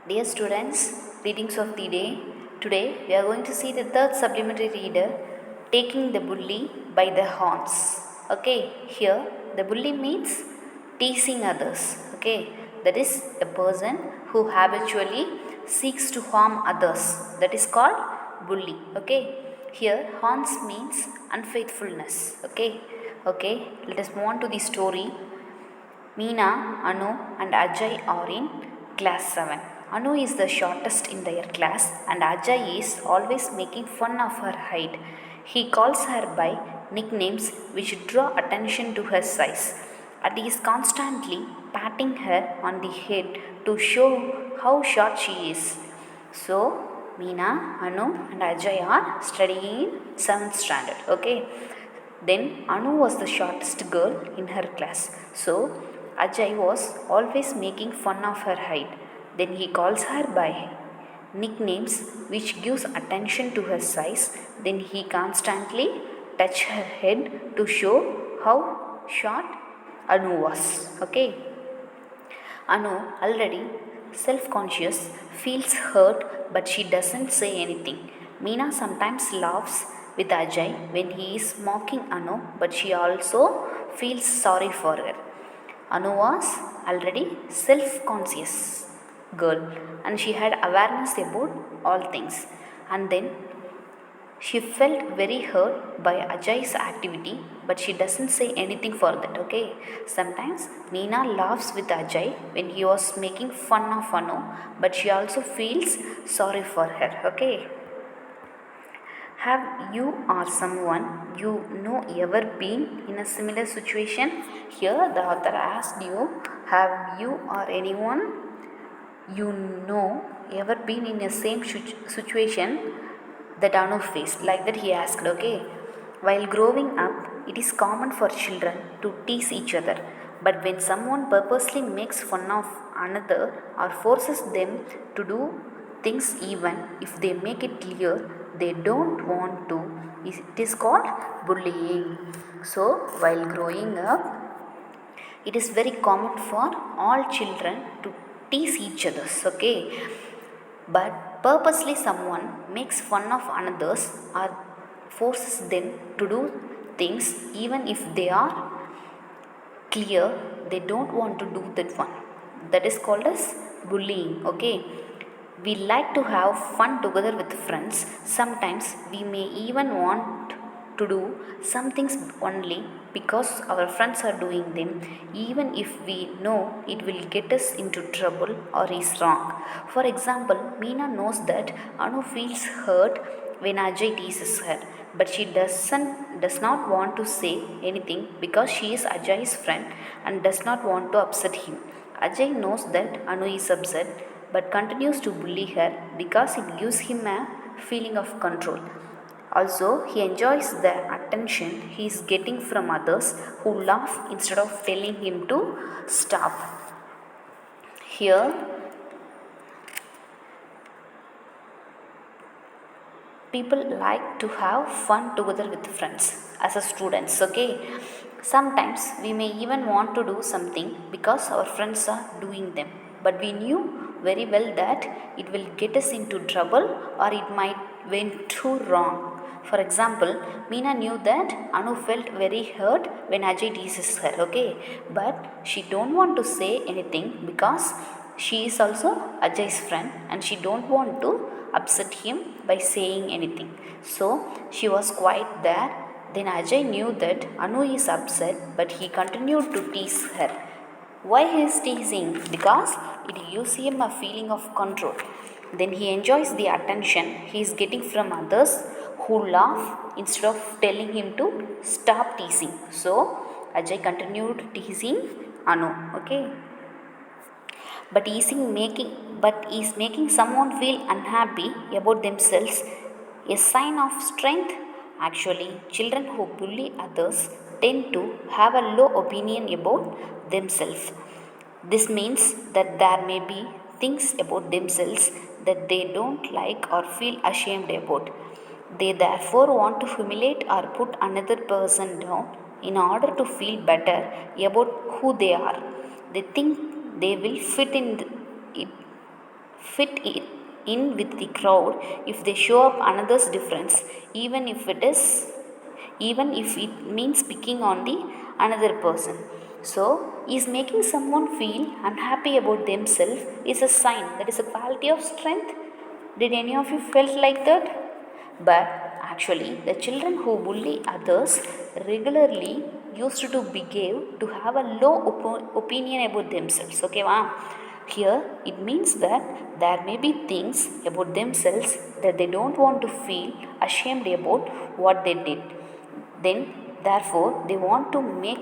Dear students, readings of the day. Today we are going to see the third supplementary reader, Taking the Bully by the Horns. Okay, here the bully means teasing others. Okay, that is a person who habitually seeks to harm others. That is called bully. Okay, here horns means unfaithfulness. Okay, let us move on to the story. Meena, Anu, and Ajay are in class 7. Anu is the shortest in their class, and Ajay is always making fun of her height. He calls her by nicknames which draw attention to her size, and he is constantly patting her on the head to show how short she is. So, Meena, Anu, and Ajay are studying in 7th standard. Okay. Then Anu was the shortest girl in her class. So Ajay was always making fun of her height. Then he calls her by nicknames which gives attention to her size. Then he constantly touch her head to show how short Anu was. Okay. Anu, already self conscious, feels hurt but she doesn't say anything. Meena sometimes laughs with Ajay when he is mocking Anu, but she also feels sorry for her. Anu was already self conscious girl and she had awareness about all things. And then she felt very hurt by Ajay's activity, but she doesn't say anything for that. Okay. Sometimes Meena laughs with Ajay when he was making fun of Anu, but she also feels sorry for her. Okay. Have you or someone you know ever been in a similar situation? Here the author asked you, have you or anyone you know ever been in a same situation that Anu faced? Like that he asked. Okay. While growing up, it is common for children to tease each other. But when someone purposely makes fun of another or forces them to do things even if they make it clear they don't want to, it is called bullying. So while growing up, it is very common for all children to tease each other. Okay. But purposely someone makes fun of others or forces them to do things even if they are clear they don't want to do that one. That is called as bullying. Okay. We like to have fun together with friends. Sometimes we may even want to do some things only because our friends are doing them, even if we know it will get us into trouble or is wrong. For example, Meena knows that Anu feels hurt when Ajay teases her, but she does not want to say anything because she is Ajay's friend and does not want to upset him. Ajay knows that Anu is upset but continues to bully her because it gives him a feeling of control. Also, he enjoys the attention he is getting from others who laugh instead of telling him to stop. Here, people like to have fun together with friends as a students. Okay. Sometimes we may even want to do something because our friends are doing them, but we knew very well that it will get us into trouble or it might went too wrong. For example, Meena knew that Anu felt very hurt when Ajay teases her. Okay. But she don't want to say anything because she is also Ajay's friend and she don't want to upset him by saying anything. So she was quiet there. Then Ajay knew that Anu is upset, but he continued to tease her. Why he is teasing? Because it gives him a feeling of control. Then he enjoys the attention he is getting from others who laugh instead of telling him to stop teasing. So Ajay continued teasing Anu. Okay. But is making someone feel unhappy about themselves a sign of strength? Actually, children who bully others tend to have a low opinion about themselves. This means that there may be things about themselves that they don't like or feel ashamed about. They therefore want to humiliate or put another person down in order to feel better about who they are. They think they will it fit in with the crowd if they show up another's difference, even if it means picking on the another person. So is making someone feel unhappy about themselves is a sign, that is a quality of strength. Did any of you felt like that? But actually the children who bully others regularly used to behave to have a low opinion about themselves. Okay, wow. Here it means that there may be things about themselves that they don't want to feel ashamed about what they did. Then therefore they want to make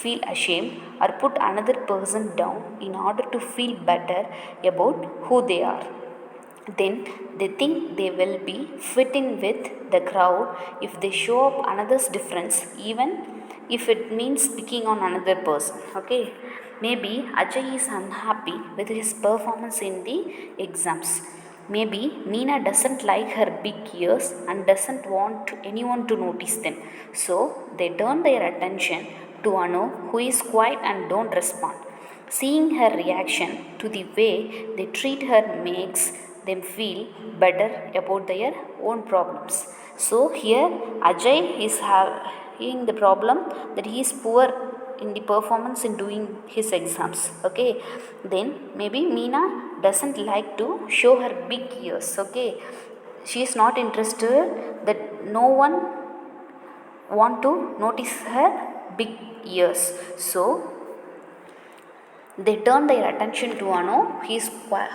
feel ashamed or put another person down in order to feel better about who they are. Then they think they will be fitting with the crowd if they show up another's difference, even if it means picking on another person. Okay, maybe Ajay is unhappy with his performance in the exams. Maybe Meena doesn't like her big ears and doesn't want anyone to notice them, so they turn their attention to Anu, who is quiet and don't respond. Seeing her reaction to the way they treat her makes them feel better about their own problems. So here Ajay is having the problem that he is poor in the performance in doing his exams. Okay, then maybe Meena doesn't like to show her big ears. Okay, she is not interested that no one want to notice her big ears. So they turn their attention to Anu,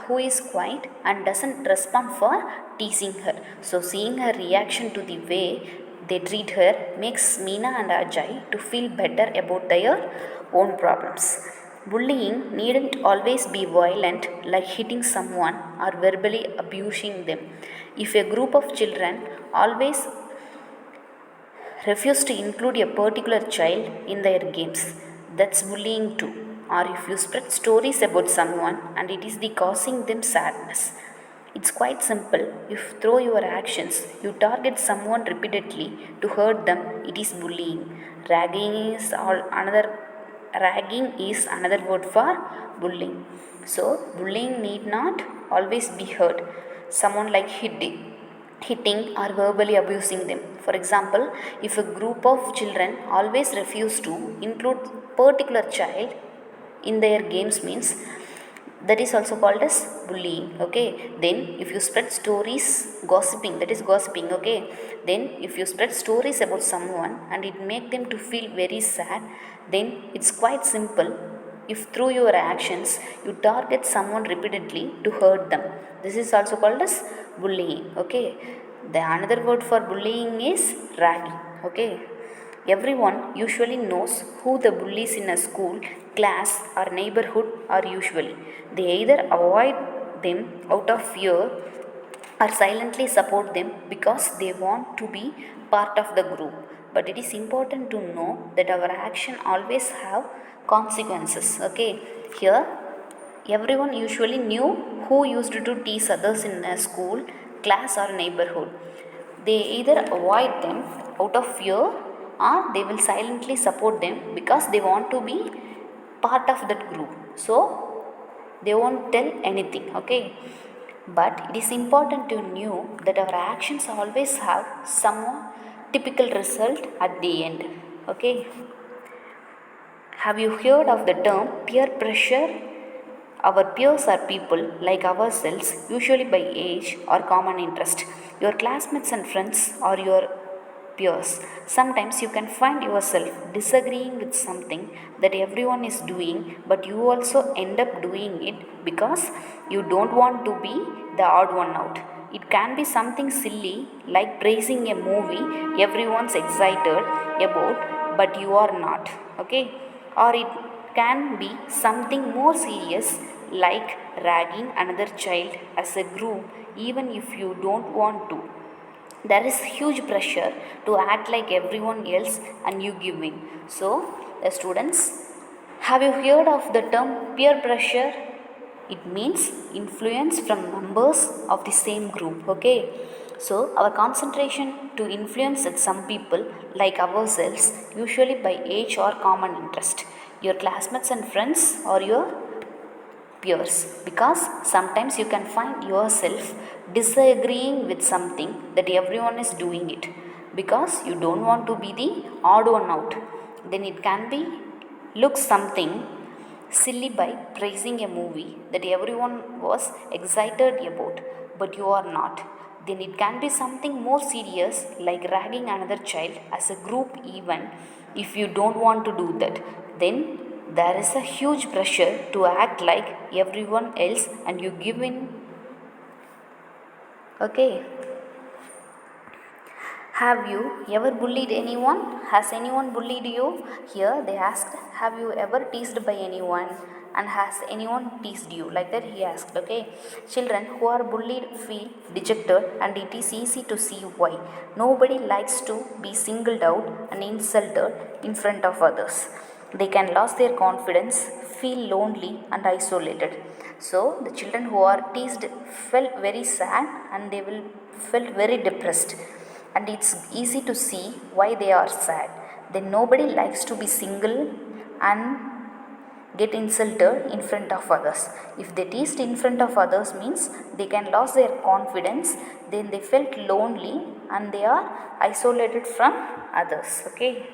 who is quiet and doesn't respond for teasing her. So seeing her reaction to the way they treat her makes Meena and Ajay to feel better about their own problems. Bullying needn't always be violent, like hitting someone or verbally abusing them. If a group of children always refuse to include a particular child in their games, that's bullying too. Or if you spread stories about someone and it is the causing them sadness, it's quite simple. If through your actions you target someone repeatedly to hurt them, it is bullying. Ragging is all another Ragging is another word for bullying. So bullying need not always be hurt. Someone like hitting or verbally abusing them. For example, if a group of children always refuse to include particular child in their games, means that is also called as bullying. Okay, then if you spread stories, gossiping, that is gossiping. Okay, then if you spread stories about someone and it make them to feel very sad, then it's quite simple. If through your actions you target someone repeatedly to hurt them, this is also called as bullying. Okay, the another word for bullying is ragging. Okay, everyone usually knows who the bullies in a school, class, or neighborhood are. Usually they either avoid them out of fear or silently support them because they want to be part of the group. But it is important to know that our action always have consequences. Okay, here everyone usually knew who used to tease others in a school, class, or neighborhood. They either avoid them out of fear or they will silently support them because they want to be part of that group. So they won't tell anything. Okay, but it is important to know that our actions always have some typical result at the end. Okay, have you heard of the term peer pressure? Our peers are people like ourselves, usually by age or common interest. Your classmates and friends are your peers. Sometimes you can find yourself disagreeing with something that everyone is doing, but you also end up doing it because you don't want to be the odd one out. It can be something silly like praising a movie everyone's excited about, but you are not. Okay, or it can be something more serious like ragging another child as a group, even if you don't want to. There is huge pressure to act like everyone else and you give in. So, the students, have you heard of the term peer pressure? It means influence from members of the same group. Okay, so our concentration to influence at some people like ourselves, usually by age or common interest. Your classmates and friends or your peers, because sometimes you can find yourself disagreeing with something that everyone is doing it because you don't want to be the odd one out. Then it can be look something silly by praising a movie that everyone was excited about but you are not. Then it can be something more serious like ragging another child as a group event. If you don't want to do that, then there is a huge pressure to act like everyone else and you give in. Okay. Have you ever bullied anyone? Has anyone bullied you? Here they asked, have you ever teased by anyone? And has anyone teased you? Like that he asked, okay. Children who are bullied feel dejected and it is easy to see why. Nobody likes to be singled out and insulted in front of others. They can lose their confidence, feel lonely and isolated. So the children who are teased felt very sad and they will felt very depressed, and it's easy to see why they are sad. Then nobody likes to be single and get insulted in front of others. If they teased in front of others means they can lose their confidence, then they felt lonely and they are isolated from others. Okay.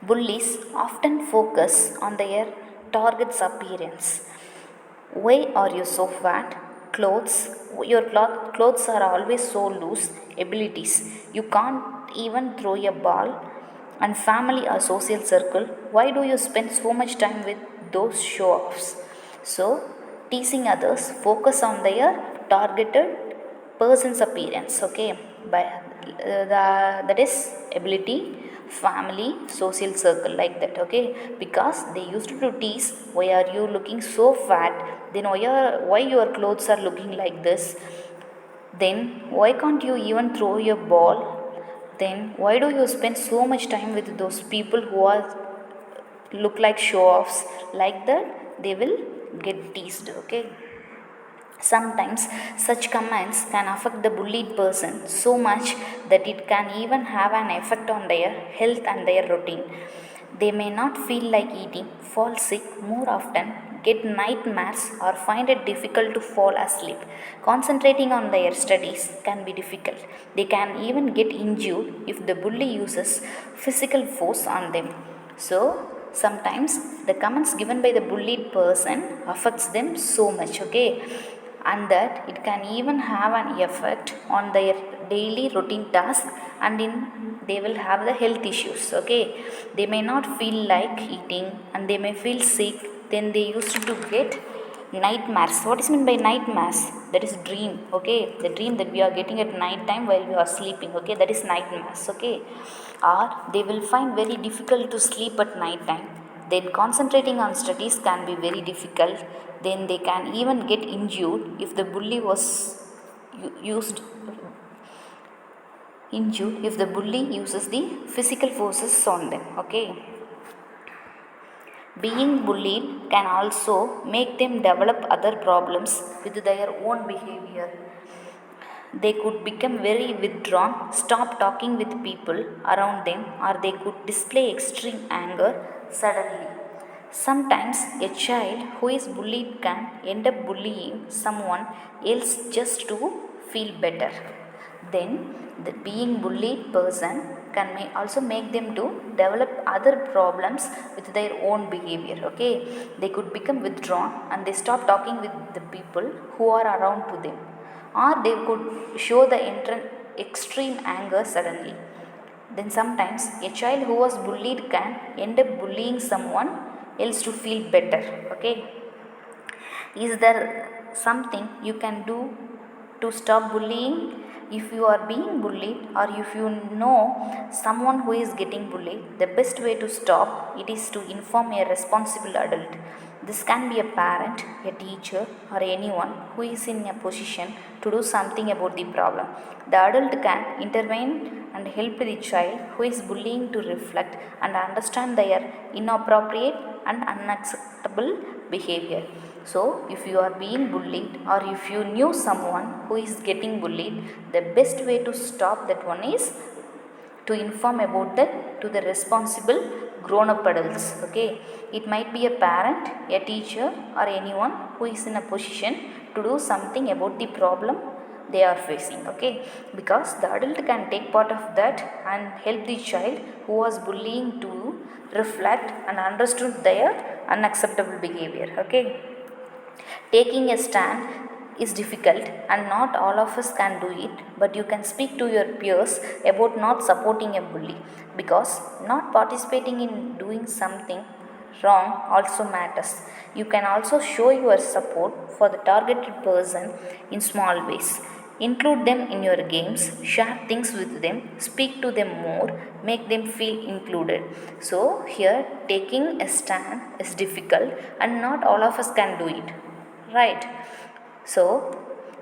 Bullies often focus on their target's appearance. Why are you so fat? Clothes, clothes are always so loose. Abilities, you can't even throw a ball. And family or social circle, why do you spend so much time with those show offs? So, teasing others, focus on their targeted person's appearance, okay, by that is ability, family, social circle, like that, okay, because they used to tease, why are you looking so fat, then why your clothes are looking like this, then why can't you even throw your ball, then why do you spend so much time with those people who are look like show offs, like that they will get teased, okay. Sometimes such comments can affect the bullied person so much that it can even have an effect on their health and their routine. They may not feel like eating, fall sick more often, get nightmares, or find it difficult to fall asleep. Concentrating on their studies can be difficult. They can even get injured if the bully uses physical force on them. So, sometimes the comments given by the bullied person affects them so much, okay, and that it can even have an effect on their daily routine task, and in they will have the health issues, okay. They may not feel like eating and they may feel sick, then they used to get nightmares. What is meant by nightmares? That is dream, okay, the dream that we are getting at night time while we are sleeping, okay, that is nightmares, okay. Or they will find very difficult to sleep at night time, then concentrating on studies can be very difficult, then they can even get injured if the bully was used injured if the bully uses the physical forces on them, okay. Being bullied can also make them develop other problems with their own behavior. They could become very withdrawn, stop talking with people around them, or they could display extreme anger suddenly. Sometimes a child who is bullied can end up bullying someone else just to feel better. Then the being bullied person can also make them to develop other problems with their own behavior, okay. They could become withdrawn and they stop talking with the people who are around to them, or they could show the extreme anger suddenly. Then sometimes a child who was bullied can end up bullying someone else to feel better, okay. Is there something you can do to stop bullying? If you are being bullied or if you know someone who is getting bullied, the best way to stop it is to inform a responsible adult. This can be a parent, a teacher, or anyone who is in a position to do something about the problem. The adult can intervene and help the child who is bullying to reflect and understand their inappropriate and unacceptable behavior. So, if you are being bullied or if you knew someone who is getting bullied, the best way to stop that one is to inform about that to the responsible grown up adults. Okay, it might be a parent, a teacher, or anyone who is in a position to do something about the problem they are facing. Okay, because the adult can take part of that and help the child who was bullying to reflect and understood their unacceptable behavior. Okay, taking a stand is difficult and not all of us can do it, but you can speak to your peers about not supporting a bully, because not participating in doing something wrong also matters. You can also show your support for the targeted person in small ways. Include them in your games, share things with them, speak to them more, make them feel included. So, here taking a stand is difficult and not all of us can do it, right? So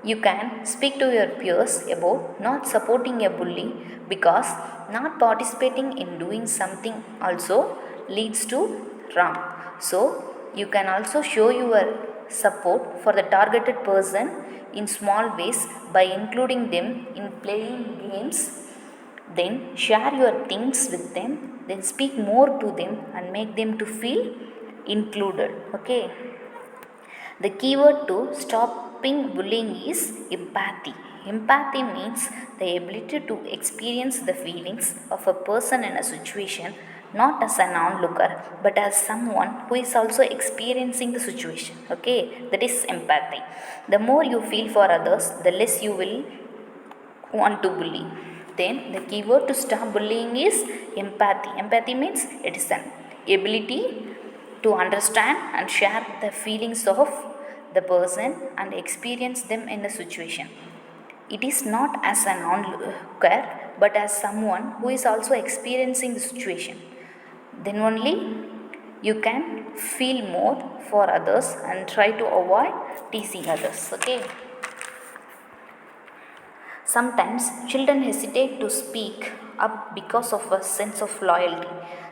you can speak to your peers about not supporting a bully, because not participating in doing something also leads to wrong. So you can also show your support for the targeted person in small ways by including them in playing games, then share your things with them, then speak more to them and make them to feel included. Okay, the keyword to stopping bullying is empathy. Empathy means the ability to experience the feelings of a person in a situation not as an onlooker but as someone who is also experiencing the situation. Okay, that is empathy. The more you feel for others, the less you will want to bully. Then the keyword to stop bullying is empathy. Empathy means it is an ability to understand and share the feelings of the person and experience them in a situation. It is not as an onlooker but as someone who is also experiencing the situation. Then only you can feel more for others and try to avoid teasing others. Okay. Sometimes children hesitate to speak up because of a sense of loyalty.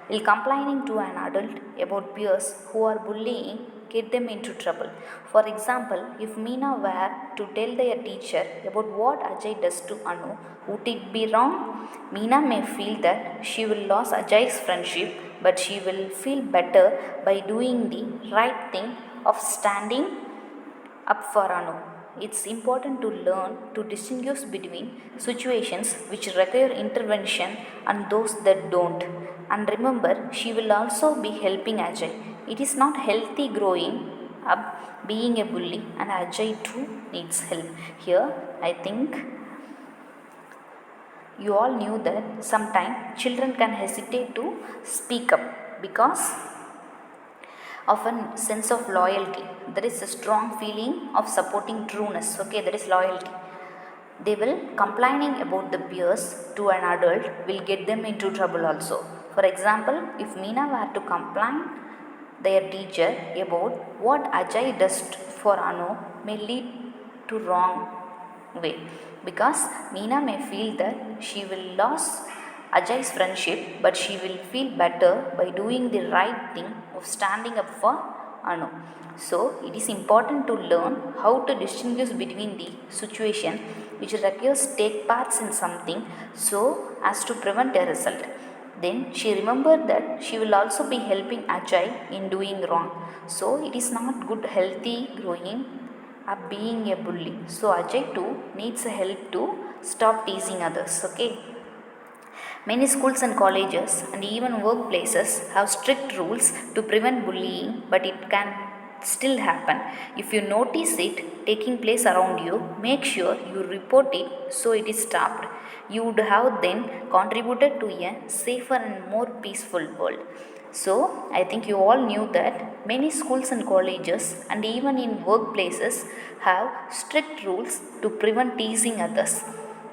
While complaining to an adult about peers who are bullying get them into trouble. For example, if Meena were to tell their teacher about what Ajay does to Anu, would it be wrong? Meena may feel that she will lose Ajay's friendship, but she will feel better by doing the right thing of standing up for Anu. It's important to learn to distinguish between situations which require intervention and those that don't. And remember, she will also be helping Ajay. It is not healthy growing up being a bully, and Ajay too needs help. Here, I think you all knew that sometimes children can hesitate to speak up because of a sense of loyalty. There is a strong feeling of supporting trueness. Okay, that is loyalty. They will complaining about the peers to an adult will get them into trouble also. For example, if Meena were to complain their teacher about what Ajay does for Anu may lead to wrong way, because Meena may feel that she will lose Ajay's friendship, but she will feel better by doing the right thing of standing up for Anu. So it is important to learn how to distinguish between the situation which requires take parts in something so as to prevent a result. Then she remembered that she will also be helping Ajay in doing wrong. So it is not good healthy growing up being a bully. So Ajay too needs help to stop teasing others. Okay. Many schools and colleges and even workplaces have strict rules to prevent bullying, but it can still happen. If you notice it taking place around you, make sure you report it so it is stopped. You would have then contributed to a safer and more peaceful world. So, I think you all knew that many schools and colleges and even in workplaces have strict rules to prevent teasing others,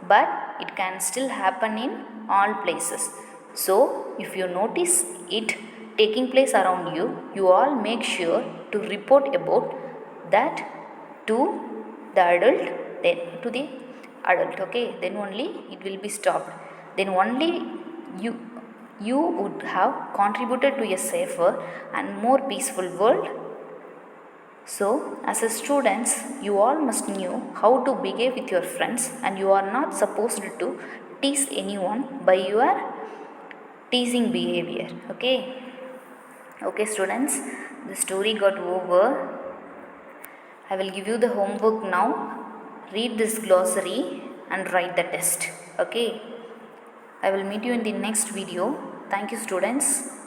but it can still happen in all places. So, if you notice it taking place around you, you all make sure to report about that to the adult, then to the adult. Okay, then only it will be stopped. Then only you you would have contributed to a safer and more peaceful world. So, as a students, you all must know how to behave with your friends, and you are not supposed to tease anyone by your teasing behavior. Okay students, the story got over. I will give you the homework now. Read this glossary and write the test. Okay, I will meet you in the next video. Thank you students.